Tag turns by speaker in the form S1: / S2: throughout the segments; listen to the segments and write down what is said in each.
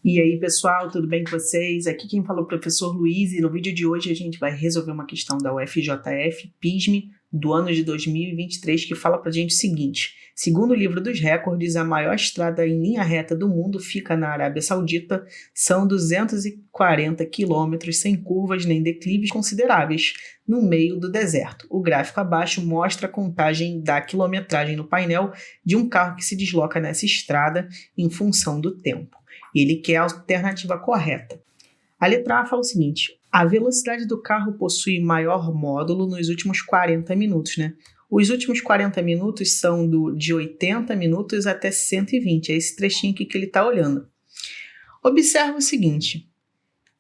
S1: E aí, pessoal, tudo bem com vocês? Aqui quem falou é o professor Luiz e no vídeo de hoje a gente vai resolver uma questão da UFJF, PISME, do ano de 2023, que fala pra gente o seguinte: segundo o livro dos recordes, a maior estrada em linha reta do mundo fica na Arábia Saudita, são 240 quilômetros sem curvas nem declives consideráveis, no meio do deserto. O gráfico abaixo mostra a contagem da quilometragem no painel de um carro que se desloca nessa estrada em função do tempo. Ele quer a alternativa correta. A letra A fala o seguinte: a velocidade do carro possui maior módulo nos últimos 40 minutos, né? Os últimos 40 minutos são de 80 minutos até 120, é esse trechinho aqui que ele está olhando. Observa o seguinte,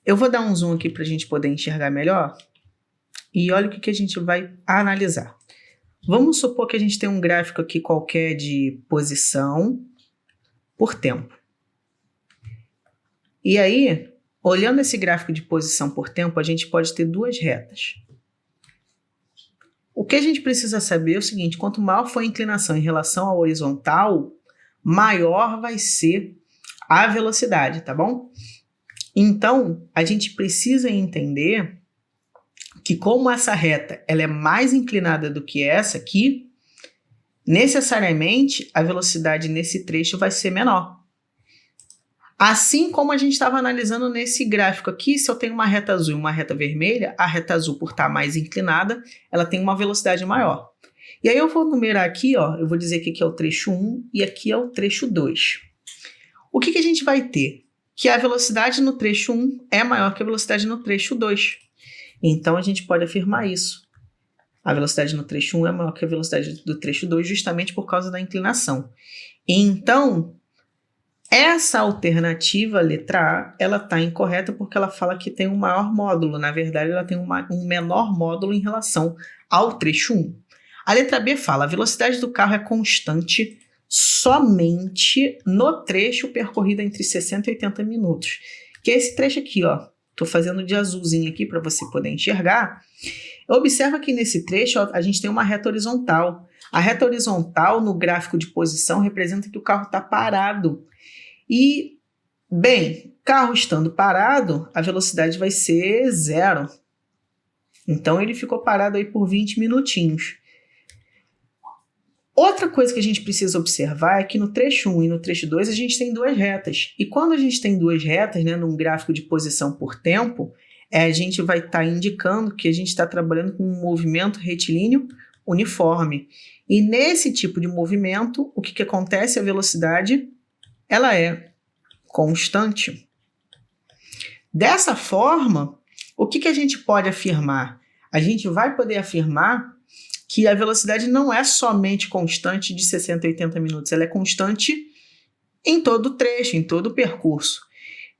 S1: eu vou dar um zoom aqui para a gente poder enxergar melhor, e olha o que a gente vai analisar. Vamos supor que a gente tem um gráfico aqui qualquer de posição por tempo. E aí, olhando esse gráfico de posição por tempo, a gente pode ter duas retas. O que a gente precisa saber é o seguinte: quanto maior for a inclinação em relação à horizontal, maior vai ser a velocidade, tá bom? Então, a gente precisa entender que como essa reta ela é mais inclinada do que essa aqui, necessariamente a velocidade nesse trecho vai ser menor. Assim como a gente estava analisando nesse gráfico aqui, se eu tenho uma reta azul e uma reta vermelha, a reta azul, por estar mais inclinada, ela tem uma velocidade maior. E aí eu vou numerar aqui, ó, eu vou dizer que aqui é o trecho 1 e aqui é o trecho 2. O que a gente vai ter? Que a velocidade no trecho 1 é maior que a velocidade no trecho 2. Então a gente pode afirmar isso. A velocidade no trecho 1 é maior que a velocidade do trecho 2 justamente por causa da inclinação. Então, essa alternativa, letra A, ela está incorreta porque ela fala que tem um maior módulo. Na verdade, ela tem um menor módulo em relação ao trecho 1. A letra B fala: a velocidade do carro é constante somente no trecho percorrido entre 60 e 80 minutos. Que é esse trecho aqui, ó. Estou fazendo de azulzinho aqui para você poder enxergar. Observa que nesse trecho ó, a gente tem uma reta horizontal. A reta horizontal no gráfico de posição representa que o carro está parado. E, bem, carro estando parado, a velocidade vai ser 0. Então, ele ficou parado aí por 20 minutinhos. Outra coisa que a gente precisa observar é que no trecho 1 e no trecho 2 a gente tem duas retas. E quando a gente tem duas retas, né, num gráfico de posição por tempo, a gente vai estar indicando que a gente está trabalhando com um movimento retilíneo uniforme. E nesse tipo de movimento, o que acontece? A velocidade ela é constante. Dessa forma, o que a gente pode afirmar? A gente vai poder afirmar que a velocidade não é somente constante de 60 a 80 minutos, ela é constante em todo o trecho, em todo o percurso.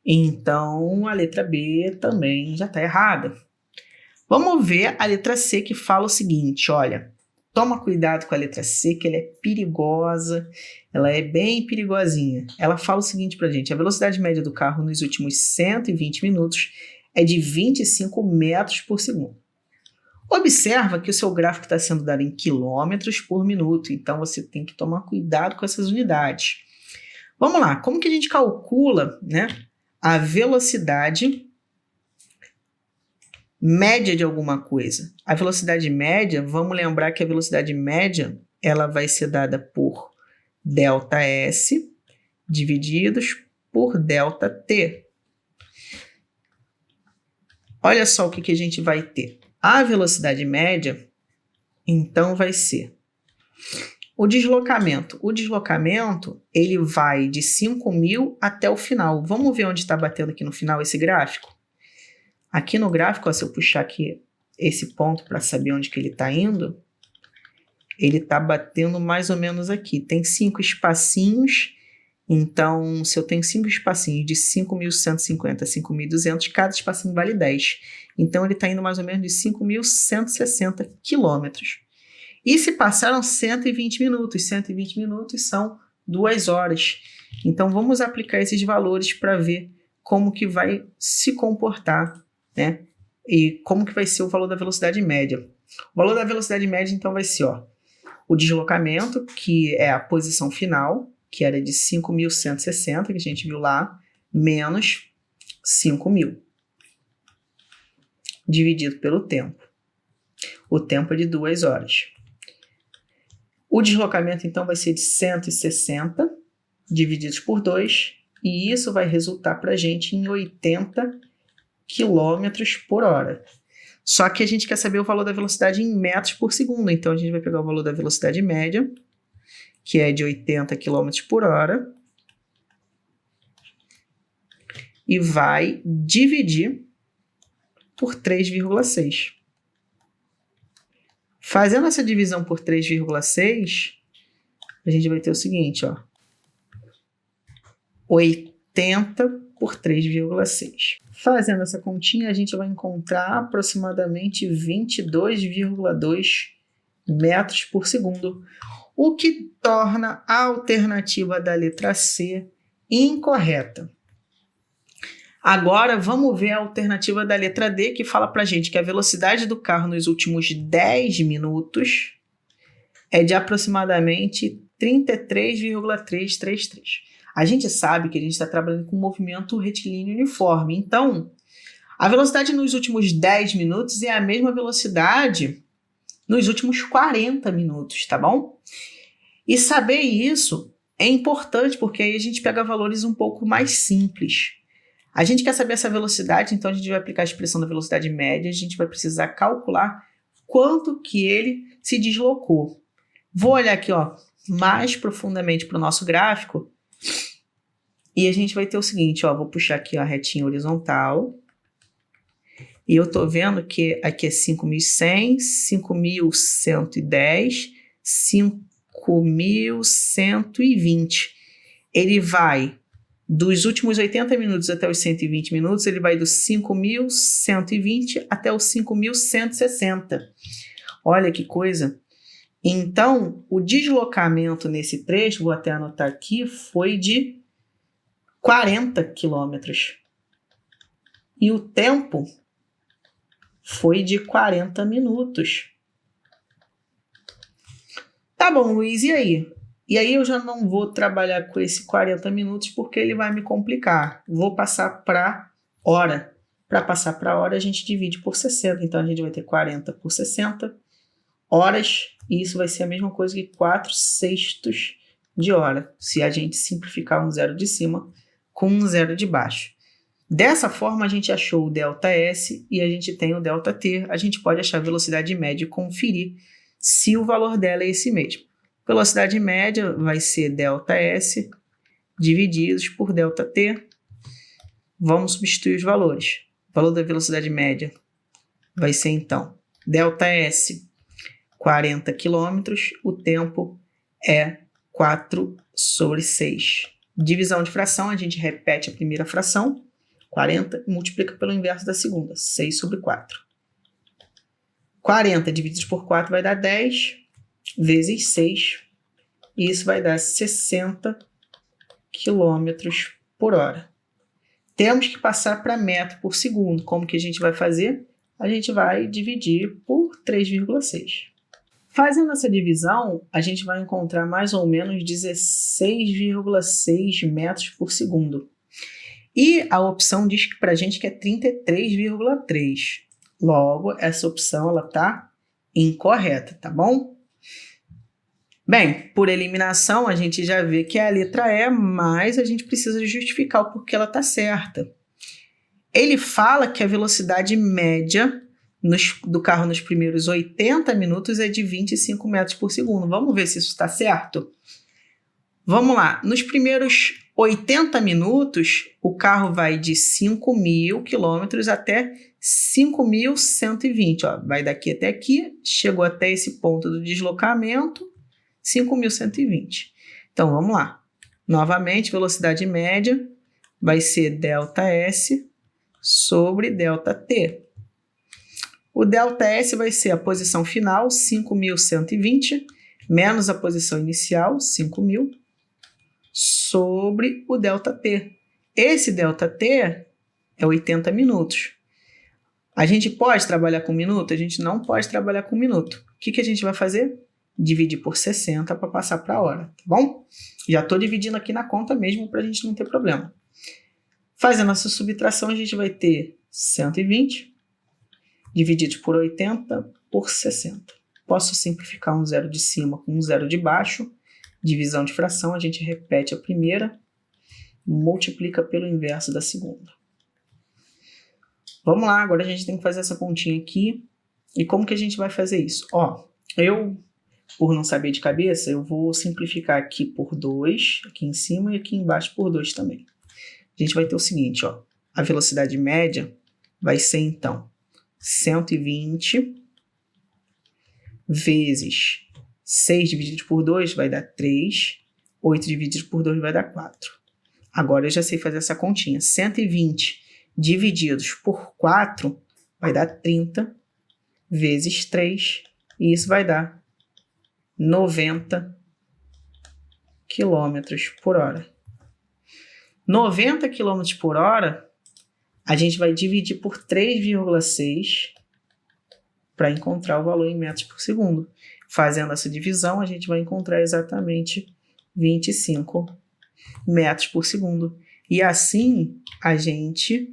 S1: Então, a letra B também já está errada. Vamos ver a letra C, que fala o seguinte, olha: toma cuidado com a letra C, que ela é perigosa, ela é bem perigosinha. Ela fala o seguinte pra gente: a velocidade média do carro nos últimos 120 minutos é de 25 metros por segundo. Observa que o seu gráfico está sendo dado em quilômetros por minuto, então você tem que tomar cuidado com essas unidades. Vamos lá, como que a gente calcula, né, a velocidade média de alguma coisa? A velocidade média, vamos lembrar que a velocidade média ela vai ser dada por ΔS divididos por ΔT. Olha só o que a gente vai ter. A velocidade média, então, vai ser o deslocamento. O deslocamento, ele vai de 5.000 até o final. Vamos ver onde está batendo aqui no final esse gráfico? Aqui no gráfico, ó, se eu puxar aqui esse ponto para saber onde que ele está indo, ele está batendo mais ou menos aqui. Tem 5 espacinhos, então se eu tenho 5 espacinhos de 5.150 a 5.200, cada espacinho vale 10. Então ele está indo mais ou menos de 5.160 quilômetros. E se passaram 120 minutos, 120 minutos são 2 horas. Então vamos aplicar esses valores para ver como que vai se comportar, né? E como que vai ser o valor da velocidade média. O valor da velocidade média, então, vai ser, ó, o deslocamento, que é a posição final, que era de 5.160, que a gente viu lá, menos 5.000, dividido pelo tempo. O tempo é de 2 horas. O deslocamento, então, vai ser de 160 divididos por 2, e isso vai resultar para a gente em 80 km por hora. Só que a gente quer saber o valor da velocidade em metros por segundo, então a gente vai pegar o valor da velocidade média, que é de 80 km por hora, e vai dividir por 3,6. Fazendo essa divisão por 3,6, a gente vai ter o seguinte, ó, 80 por 3,6. Fazendo essa continha, a gente vai encontrar aproximadamente 22,2 metros por segundo, o que torna a alternativa da letra C incorreta. Agora, vamos ver a alternativa da letra D, que fala pra gente que a velocidade do carro nos últimos 10 minutos é de aproximadamente 33,333. A gente sabe que a gente está trabalhando com um movimento retilíneo uniforme. Então, a velocidade nos últimos 10 minutos é a mesma velocidade nos últimos 40 minutos, tá bom? E saber isso é importante, porque aí a gente pega valores um pouco mais simples. A gente quer saber essa velocidade, então a gente vai aplicar a expressão da velocidade média, a gente vai precisar calcular quanto que ele se deslocou. Vou olhar aqui, ó, mais profundamente para o nosso gráfico, e a gente vai ter o seguinte, ó, vou puxar aqui a retinha horizontal, e eu tô vendo que aqui é 5.100, 5.110, 5.120. Ele vai dos últimos 80 minutos até os 120 minutos, ele vai dos 5.120 até os 5.160. Olha que coisa! Então, o deslocamento nesse trecho, vou até anotar aqui, foi de 40 quilômetros. E o tempo foi de 40 minutos. Tá bom, Luiz, e aí? E aí eu já não vou trabalhar com esse 40 minutos porque ele vai me complicar. Vou passar para hora. Para passar para hora, a gente divide por 60. Então, a gente vai ter 40 por 60 horas. E isso vai ser a mesma coisa que 4/6 de hora, se a gente simplificar um zero de cima com um zero de baixo. Dessa forma, a gente achou o ΔS e a gente tem o ΔT. A gente pode achar a velocidade média e conferir se o valor dela é esse mesmo. Velocidade média vai ser ΔS divididos por ΔT. Vamos substituir os valores. O valor da velocidade média vai ser, então, ΔS 40 km, o tempo é 4/6. Divisão de fração, a gente repete a primeira fração, 40, e multiplica pelo inverso da segunda, 6/4. 40 divididos por 4 vai dar 10, vezes 6, e isso vai dar 60 km por hora. Temos que passar para metro por segundo. Como que a gente vai fazer? A gente vai dividir por 3,6. Fazendo essa divisão, a gente vai encontrar mais ou menos 16,6 metros por segundo. E a opção diz que para a gente que é 33,3. Logo, essa opção está incorreta, tá bom? Bem, por eliminação, a gente já vê que é a letra E, mas a gente precisa justificar o porquê ela está certa. Ele fala que a velocidade média do carro nos primeiros 80 minutos é de 25 metros por segundo. Vamos ver se isso está certo? Vamos lá. Nos primeiros 80 minutos, o carro vai de 5.000 quilômetros até 5.120. Ó, vai daqui até aqui, chegou até esse ponto do deslocamento, 5.120. Então, vamos lá. Novamente, velocidade média vai ser ΔS sobre ΔT. O ΔS vai ser a posição final, 5.120, menos a posição inicial, 5.000, sobre o ΔT. Esse ΔT é 80 minutos. A gente pode trabalhar com minuto? A gente não pode trabalhar com minuto. O que a gente vai fazer? Dividir por 60 para passar para a hora, tá bom? Já estou dividindo aqui na conta mesmo para a gente não ter problema. Fazendo essa subtração, a gente vai ter 120 dividido por 80 por 60. Posso simplificar um zero de cima com um zero de baixo. Divisão de fração, a gente repete a primeira, multiplica pelo inverso da segunda. Vamos lá, agora a gente tem que fazer essa continha aqui. E como que a gente vai fazer isso? Ó, por não saber de cabeça, eu vou simplificar aqui por 2, aqui em cima e aqui embaixo por 2 também. A gente vai ter o seguinte, ó, a velocidade média vai ser, então, 120 vezes 6 dividido por 2 vai dar 3, 8 dividido por 2 vai dar 4. Agora eu já sei fazer essa continha. 120 divididos por 4 vai dar 30 vezes 3, e isso vai dar 90 km por hora. 90 km por hora, a gente vai dividir por 3,6 para encontrar o valor em metros por segundo. Fazendo essa divisão, a gente vai encontrar exatamente 25 metros por segundo. E assim, a gente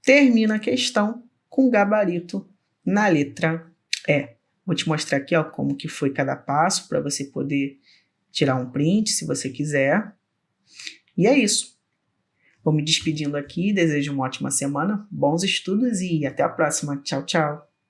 S1: termina a questão com gabarito na letra E. Vou te mostrar aqui, ó, como que foi cada passo para você poder tirar um print, se você quiser. E é isso. Vou me despedindo aqui, desejo uma ótima semana, bons estudos e até a próxima. Tchau, tchau.